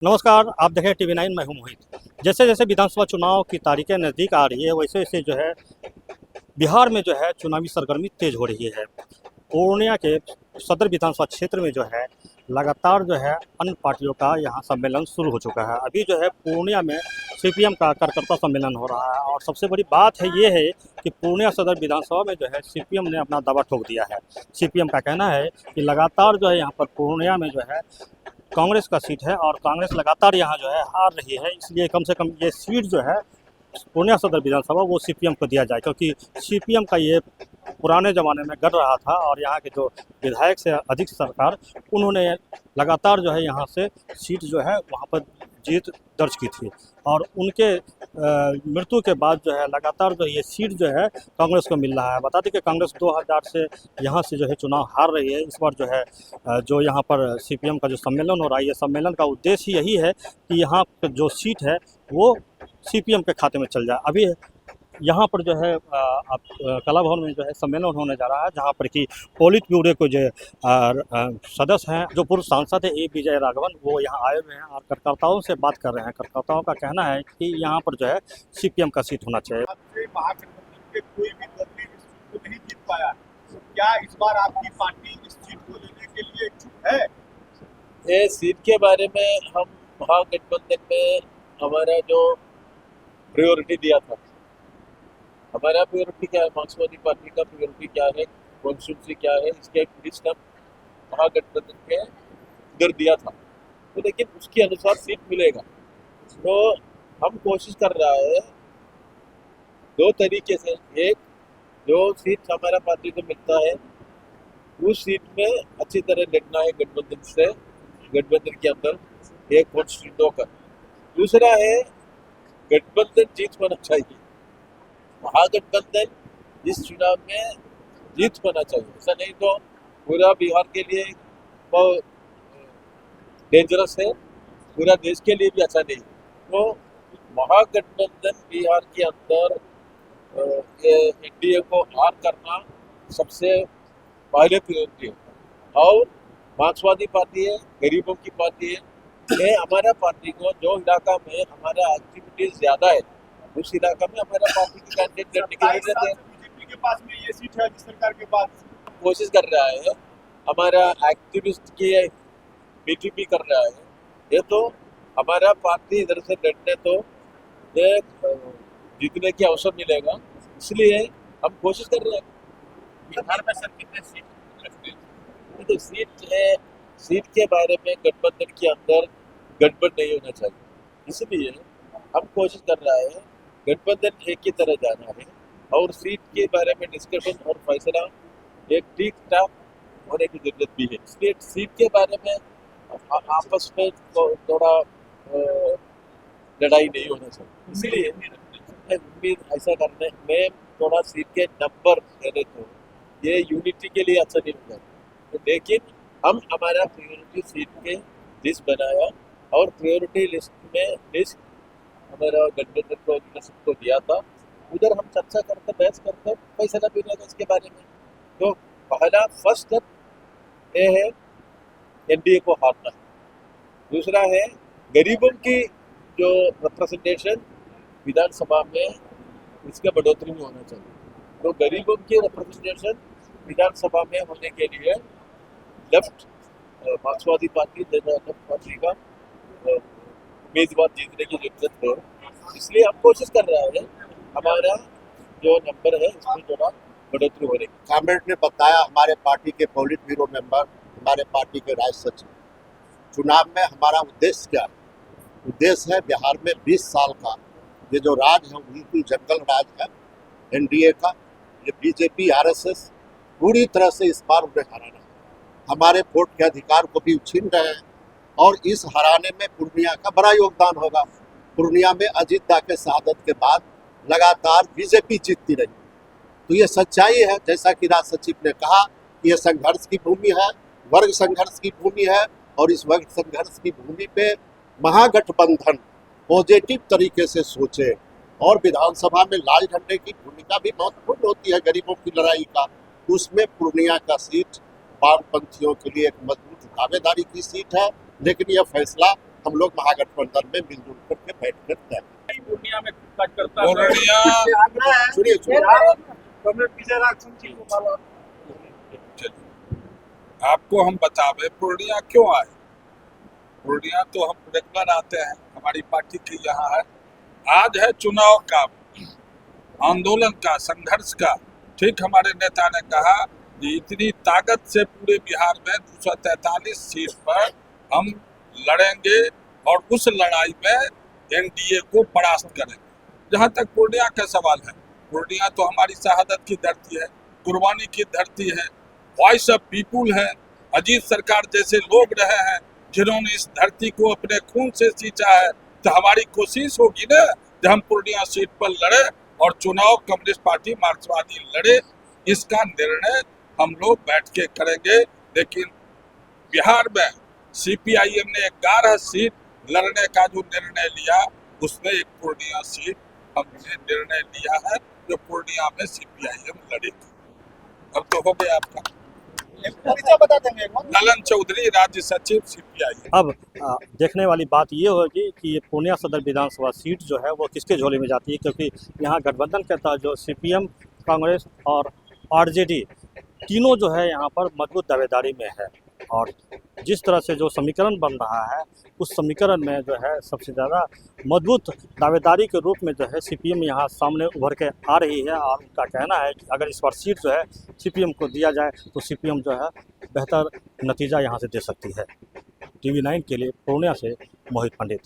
नमस्कार, आप देख रहे हैं टीवी 9। मैं हूं मोहित। जैसे जैसे विधानसभा चुनाव की तारीखें नज़दीक आ रही है, वैसे वैसे जो है बिहार में जो है चुनावी सरगर्मी तेज हो रही है। पूर्णिया के सदर विधानसभा क्षेत्र में जो है लगातार जो है अन्य पार्टियों का यहाँ सम्मेलन शुरू हो चुका है। अभी जो है पूर्णिया में सीपीएम का कार्यकर्ता सम्मेलन हो रहा है और सबसे बड़ी बात है ये है कि पूर्णिया सदर विधानसभा में जो है सीपीएम ने अपना दावा ठोक दिया है। सीपीएम का कहना है कि लगातार जो है यहाँ पर पूर्णिया में जो है कांग्रेस का सीट है और कांग्रेस लगातार यहाँ जो है हार रही है, इसलिए कम से कम ये सीट जो है पूर्णिया सदर विधानसभा वो सीपीएम को दिया जाए, क्योंकि सीपीएम का ये पुराने ज़माने में गढ़ रहा था और यहाँ के जो विधायक से अधिक सरकार उन्होंने लगातार जो है यहाँ से सीट जो है वहाँ पर जीत दर्ज की थी और उनके मृत्यु के बाद जो है लगातार जो ये सीट जो है कांग्रेस को मिल रहा है। बता दें कि कांग्रेस 2000 से यहाँ से जो है चुनाव हार रही है। इस बार जो है जो यहाँ पर सीपीएम का जो सम्मेलन हो रहा है, ये सम्मेलन का उद्देश्य यही है कि यहाँ जो सीट है वो सीपीएम के खाते में चल जाए। अभी यहाँ पर जो है आप कला भवन में जो है सम्मेलन होने जा रहा है, जहाँ पर कि पोलित ब्यूरो के जो सदस्य हैं, जो पूर्व सांसद है ए विजय राघवन, वो यहाँ आए हुए हैं और कार्यकर्ताओं से बात कर रहे हैं। कार्यकर्ताओं का कहना है कि यहाँ पर जो है सीपीएम का सीट होना चाहिए। महागठबंधन के कोई भी दल ने इस सीट को नहीं जीत पाया। क्या इस बार आपकी पार्टी इस सीट को लेने के लिए इच्छुक है? ये सीट के बारे में हम महागठबंधन में हमारा जो प्रायोरिटी दिया था, हमारा प्रायोरिटी क्या है, मार्क्सवादी पार्टी का प्रायोरिटी क्या है, कॉन्स्टिट्यूंसी क्या है, इसके एक लिस्ट हम महागठबंधन के इधर दिया था। तो लेकिन उसके अनुसार सीट मिलेगा, तो हम कोशिश कर रहा है दो तरीके से। एक, जो सीट हमारा पार्टी को मिलता है उस सीट में अच्छी तरह लड़ना है गठबंधन से, गठबंधन के अंदर एक कॉन्स्टिट्यूट होकर। दूसरा है गठबंधन जीत होना चाहिए, महागठबंधन इस चुनाव में जीत होना चाहिए। ऐसा नहीं तो पूरा बिहार के लिए बहुत डेंजरस है, पूरा देश के लिए भी अच्छा नहीं। तो महागठबंधन बिहार के अंदर एनडीए को हार करना सबसे पहले प्रायोरिटी है। और मार्क्सवादी पार्टी है, गरीबों की पार्टी है, ये हमारा पार्टी को जो इलाका में हमारा एक्टिविटीज ज़्यादा है उस इलाका में हमारा पार्टी की कैंडिडेट लड़ने की जरूरत है। बीजेपी के पास में ये सीट है राज्य सरकार के पास। कोशिश कर रहा है हमारा एक्टिविस्ट की बीटीपी कर रहा है, ये तो हमारा पार्टी इधर से लड़ने तो ये जीतने की अवसर मिलेगा, इसलिए हम कोशिश कर रहे हैं। बिहार में सर कितने सीट रखते हैं? तो सीट है, सीट के बारे में गठबंधन के अंदर गड़बड़ नहीं होना चाहिए, इसलिए हम कोशिश कर रहा है गठबंधन एक ही तरह जाना है और सीट के बारे में डिस्कशन और फैसला एक ठीक ठाक होने की जरूरत भी है। इसलिए सीट के बारे में आपस में थोड़ा लड़ाई नहीं होना चाहिए, इसलिए उम्मीद ऐसा करने में थोड़ा सीट के नंबर देने तो ये यूनिटी के लिए अच्छा नहीं होगा। तो लेकिन हम हमारा प्रायोरिटी सीट के लिस्ट बनाया और प्रायोरिटी लिस्ट में लिस्ट हमारा गठबंधन को लीडरशिप को दिया था, उधर हम चर्चा करते बहस करते फैसला भी रहेगा इसके बारे में। तो पहला फर्स्ट स्टेप ये है एनडीए को हारना, दूसरा है गरीबों की जो रिप्रेजेंटेशन विधानसभा में इसका बढ़ोतरी में होना चाहिए। तो गरीबों की रिप्रेजेंटेशन विधानसभा में होने के लिए लेफ्ट मार्क्सवादी पार्टी लेफ्ट पार्टी का उम्मीदवार जीतने की जरूरत है, इसलिए हम कोशिश कर रहे हैं हमारा जो नंबर है इसमें थोड़ा बढ़ोतरी हो रही है। कॉमरेड ने बताया, हमारे पार्टी के पोलिट ब्यूरो मेंबर, हमारे पार्टी के राज्य सचिव, चुनाव में हमारा उद्देश्य क्या है? उद्देश्य है बिहार में 20 साल का ये जो राज है बिल्कुल जंगल राज है एनडीए का, ये बीजेपी आरएसएस पूरी तरह से इस बार उन्हें हराना है। हमारे वोट के अधिकार को भी छीन रहे हैं और इस हराने में पूर्णिया का बड़ा योगदान होगा। पूर्णिया में अजीत दा के शहादत के बाद लगातार बीजेपी जीतती रही, तो ये सच्चाई है। जैसा कि राज सचिव ने कहा, ये संघर्ष की भूमि है, वर्ग संघर्ष की भूमि है और इस वर्ग संघर्ष की भूमि पे महागठबंधन पॉजिटिव तरीके से सोचे और विधानसभा में लाल झंडे की भूमिका भी महत्वपूर्ण होती है गरीबों की लड़ाई का। उसमें पूर्णिया का सीट वामपंथियों के लिए एक मजबूत दावेदारी की सीट है, लेकिन यह फैसला हम लोग महागठबंधन में मिलजुल करके बैठ कर तय करेंगे। पूर्णिया में कार्यकर्ता पूर्णिया सुनिए आपको हम बतावे पूर्णिया क्यों आए। पूर्णिया तो हम रेगुलर आते हैं, हमारी पार्टी की यहाँ है। आज है चुनाव का, आंदोलन का, संघर्ष का। ठीक हमारे नेता ने कहा कि इतनी ताकत से पूरे बिहार में 243 सीट पर हम लड़ेंगे और उस लड़ाई में एनडीए को परास्त करेंगे। जहाँ तक पूर्णिया का सवाल है, पूर्णिया तो हमारी शहादत की धरती है, कुर्बानी की धरती है, वॉइस ऑफ पीपुल है। अजीत सरकार जैसे लोग रहे हैं जिन्होंने इस धरती को अपने खून से सींचा है, तो हमारी कोशिश होगी ना कि हम पूर्णिया सीट पर लड़े और चुनाव कम्युनिस्ट पार्टी मार्क्सवादी लड़े। इसका निर्णय हम लोग बैठ के करेंगे। लेकिन बिहार में सीपीआईएम ने 11 सीट लड़ने का जो निर्णय लिया, उसमें एक पूर्णिया सीट हमने निर्णय लिया है जो पूर्णिया में सीपीआईएम लड़ेगी। अब तो हो गया आपका। परिचय बता देंगे एक बार। नलन चौधरी, राज्य सचिव सीपीआईएम। अब देखने वाली बात ये होगी कि ये पूर्णिया सदर विधानसभा सीट जो है वो किसके झोले में जाती है, क्योंकि यहाँ गठबंधन के तहत जो सीपीएम, कांग्रेस और आरजेडी तीनों जो है यहाँ पर मजबूत दावेदारी में है। और जिस तरह से जो समीकरण बन रहा है, उस समीकरण में जो है सबसे ज़्यादा मजबूत दावेदारी के रूप में जो है सीपीएम यहाँ सामने उभर के आ रही है। और उनका कहना है कि अगर इस बार सीट जो है सीपीएम को दिया जाए तो सीपीएम जो है बेहतर नतीजा यहाँ से दे सकती है। TV9 के लिए पूर्णिया से मोहित पंडित।